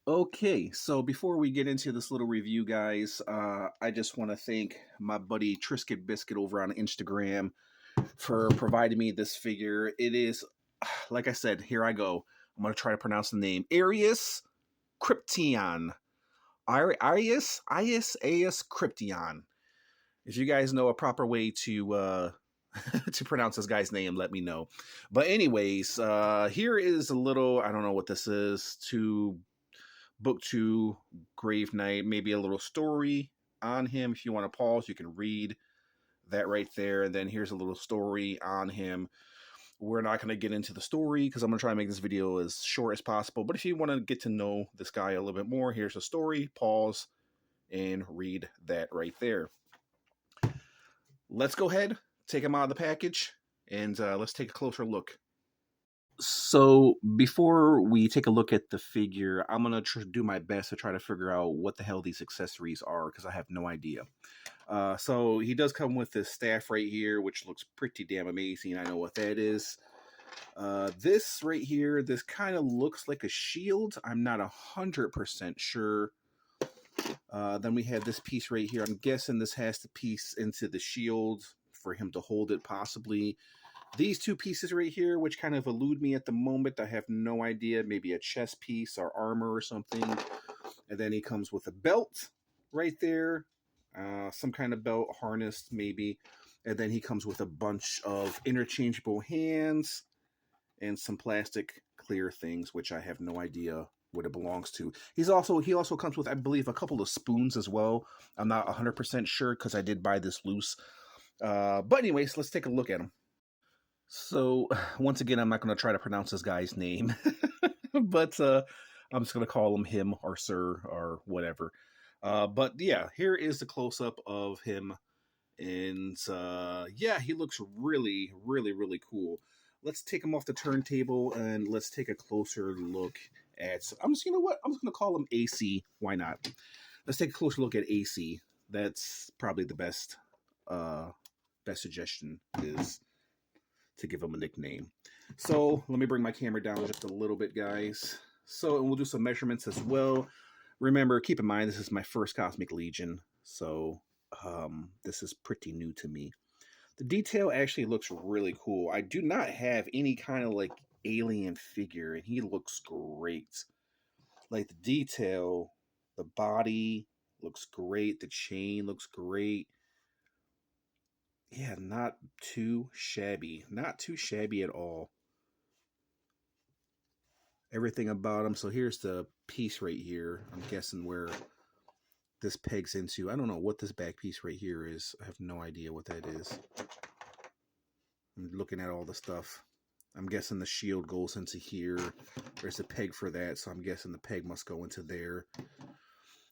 Okay, so before we get into this little review, guys, I just want to thank my buddy Trisket Biscuit over on Instagram for providing me this figure. It is, like I said, here I go. I'm going to try to pronounce the name. Aius Cyppiteon. Aius Cyppiteon. If you guys know a proper way to to pronounce this guy's name, let me know. But anyways, here is a little, I don't know what this is, to book 2 Grave Knight, maybe a little story on him. If you want to pause, you can read that right there. And then here's a little story on him. We're not going to get into the story because I'm going to try and make this video as short as possible. But if you want to get to know this guy a little bit more, here's a story. Pause and read that right there. Let's go ahead, take him out of the package, and let's take a closer look. So before we take a look at the figure, I'm going to do my best to try to figure out what the hell these accessories are because I have no idea. So he does come with this staff right here, which looks pretty damn amazing. I know what that is. This right here, this kind of looks like a shield. I'm not 100% sure. Then we have this piece right here. I'm guessing this has to piece into the shield for him to hold it possibly. These 2 pieces right here, which kind of elude me at the moment, I have no idea. Maybe a chest piece or armor or something. And then he comes with a belt right there. Some kind of belt, harness maybe. And then he comes with a bunch of interchangeable hands and some plastic clear things, which I have no idea what it belongs to. He also comes with, I believe, a couple of spoons as well. I'm not 100% sure because I did buy this loose. But anyways, let's take a look at him. So, once again, I'm not going to try to pronounce this guy's name, but I'm just going to call him or sir or whatever. But yeah, here is the close-up of him. And yeah, he looks really, really, really cool. Let's take him off the turntable and let's take a closer look at... you know what? I'm just going to call him AC. Why not? Let's take a closer look at AC. That's probably the best suggestion is to give him a nickname. So let me bring my camera down just a little bit, guys. So, and we'll do some measurements as well. Remember, keep in mind, this is my first Cosmic Legion. So this is pretty new to me. The detail actually looks really cool. I do not have any kind of like alien figure, and he looks great. Like the detail, the body looks great. The chain looks great. Yeah, not too shabby. Not too shabby at all. Everything about him. So here's the piece right here. I'm guessing where this pegs into. I don't know what this back piece right here is. I have no idea what that is. I'm looking at all the stuff. I'm guessing the shield goes into here. There's a peg for that, so I'm guessing the peg must go into there.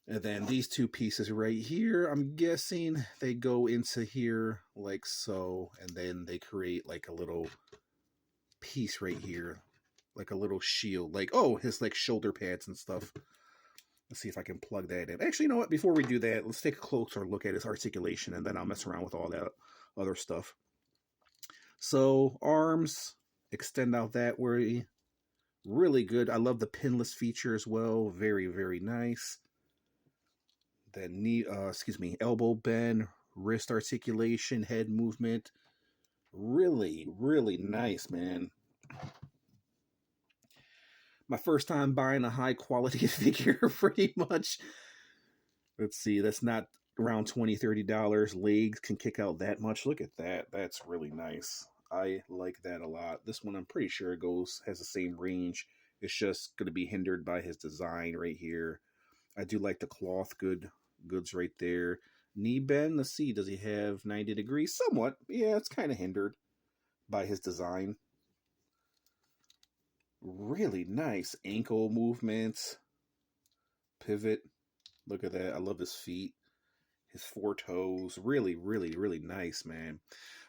And then these 2 pieces right here, I'm guessing they go into here like so. And then they create like a little piece right here. Like a little shield. Like, oh, his like shoulder pads and stuff. Let's see if I can plug that in. Actually, you know what? Before we do that, let's take a closer look at his articulation. And then I'll mess around with all that other stuff. So, arms extend out that way. Really good. I love the pinless feature as well. Very, very nice. Then knee, elbow bend, wrist articulation, head movement. Really, really nice, man. My first time buying a high quality figure, pretty much. Let's see, that's not around $20-$30. Legs can kick out that much. Look at that. That's really nice. I like that a lot. This one, I'm pretty sure it has the same range. It's just going to be hindered by his design right here. I do like the cloth goods right there. Knee bend, let's see, does he have 90 degrees? Somewhat. Yeah, it's kind of hindered by his design. Really nice ankle movements. Pivot. Look at that. I love his feet. His 4 toes. Really, really, really nice, man.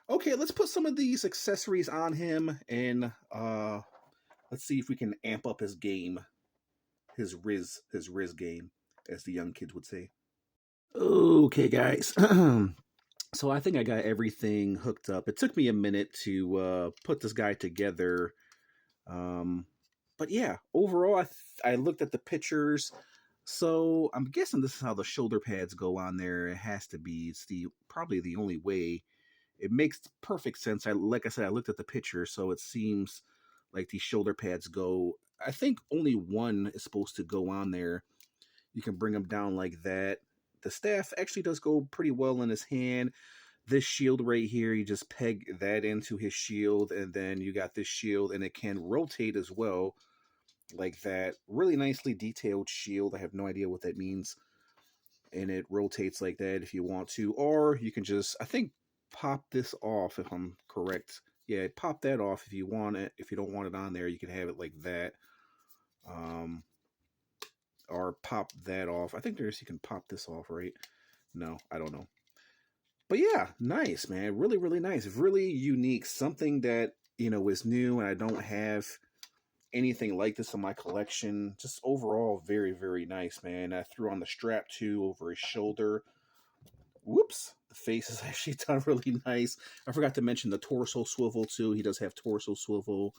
Okay, let's put some of these accessories on him and let's see if we can amp up his game. His Riz game, as the young kids would say. Okay, guys. So I think I got everything hooked up. It took me a minute to put this guy together. But yeah, overall, I looked at the pictures. So I'm guessing this is how the shoulder pads go on there. It has to be. It's the probably the only way. It makes perfect sense. Like I said, I looked at the picture, so it seems like these shoulder pads go. I think only one is supposed to go on there. You can bring them down like that. The staff actually does go pretty well in his hand. This shield right here, you just peg that into his shield, and then you got this shield, and it can rotate as well, like that. Really nicely detailed shield. I have no idea what that means. And it rotates like that if you want to. Or you can just, I think, pop this off if I'm correct. Yeah, pop that off if you want it. If you don't want it on there, you can have it like that. Or pop that off. I think you can pop this off, right? No, I don't know. But yeah, nice, man. Really, really nice. Really unique. Something that, is new, and I don't have anything like this in my collection. Just overall, very, very nice, man. I threw on the strap too over his shoulder. Whoops. The face is actually done really nice. I forgot to mention the torso swivel too. He does have torso swivel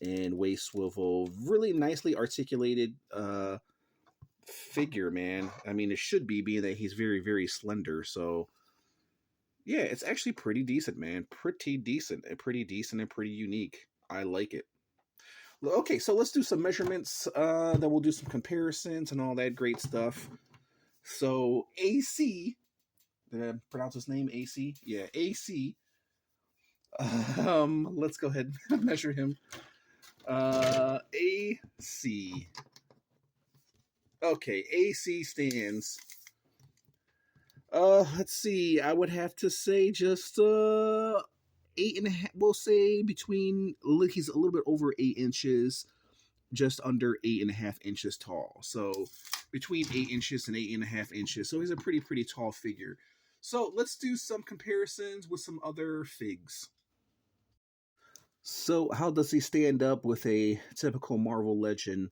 and waist swivel. Really nicely articulated figure, man. I mean, it should be, being that he's very, very slender. So yeah, it's actually pretty decent, man. Pretty decent and pretty unique. I like it. Okay, so let's do some measurements. Then we'll do some comparisons and all that great stuff. So AC, did I pronounce his name? AC? Yeah, AC. Let's go ahead and measure him. AC. Okay, AC stands. Let's see. I would have to say just 8.5. We'll say between. He's a little bit over 8 inches, just under 8.5 inches tall. So between 8 inches and 8.5 inches. So he's a pretty tall figure. So let's do some comparisons with some other figs. So how does he stand up with a typical Marvel legend?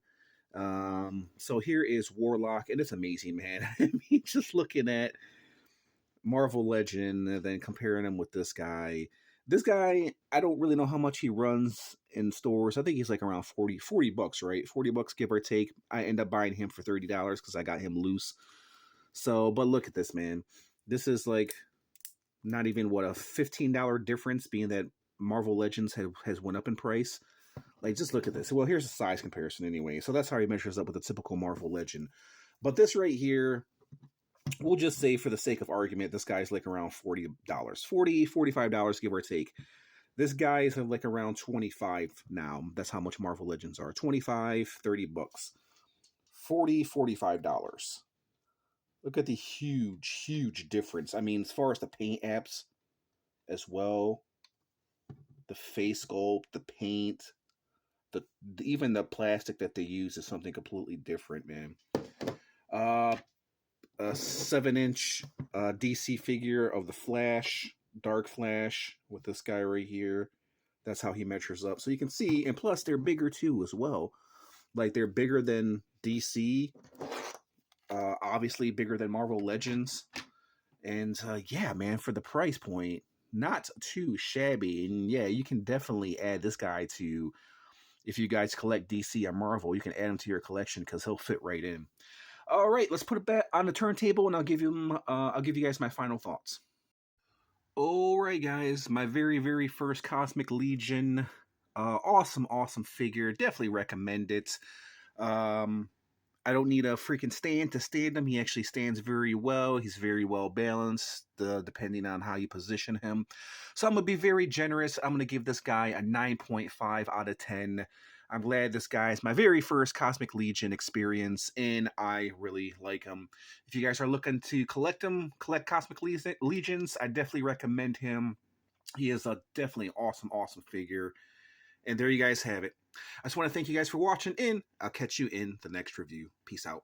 So here is Warlock, and it's amazing, man. I mean, just looking at Marvel Legend and then comparing him with this guy. This guy, I don't really know how much he runs in stores. I think he's like around 40 bucks, right? 40 bucks, give or take. I end up buying him for $30 because I got him loose. So, but look at this, man. This is like not even what, a $15 difference, being that Marvel Legends has went up in price. Like, just look at this. Well, here's a size comparison anyway. So that's how he measures up with a typical Marvel Legend. But this right here, we'll just say for the sake of argument, this guy's like around $40, $45, give or take. This guy is like around 25 now. That's how much Marvel Legends are. 25, 30 bucks. $45. Look at the huge difference. I mean, as far as the paint apps as well, the face sculpt, the paint, even the plastic that they use is something completely different, man. A 7-inch DC figure of the Flash, Dark Flash, with this guy right here. That's how he measures up. So you can see, and plus they're bigger too as well. Like, they're bigger than DC, obviously bigger than Marvel Legends. And yeah, man, for the price point, not too shabby. And yeah, you can definitely add this guy to, if you guys collect DC or Marvel, you can add him to your collection because he'll fit right in. All right, let's put it back on the turntable, and I'll give you guys my final thoughts. All right, guys, my very first Cosmic Legion, awesome figure. Definitely recommend it. I don't need a freaking stand to stand him. He actually stands very well. He's very well balanced, depending on how you position him. So I'm going to be very generous. I'm going to give this guy a 9.5 out of 10. I'm glad this guy is my very first Cosmic Legion experience, and I really like him. If you guys are looking to collect Cosmic Legions, I definitely recommend him. He is a definitely awesome figure. And there you guys have it. I just want to thank you guys for watching, and I'll catch you in the next review. Peace out.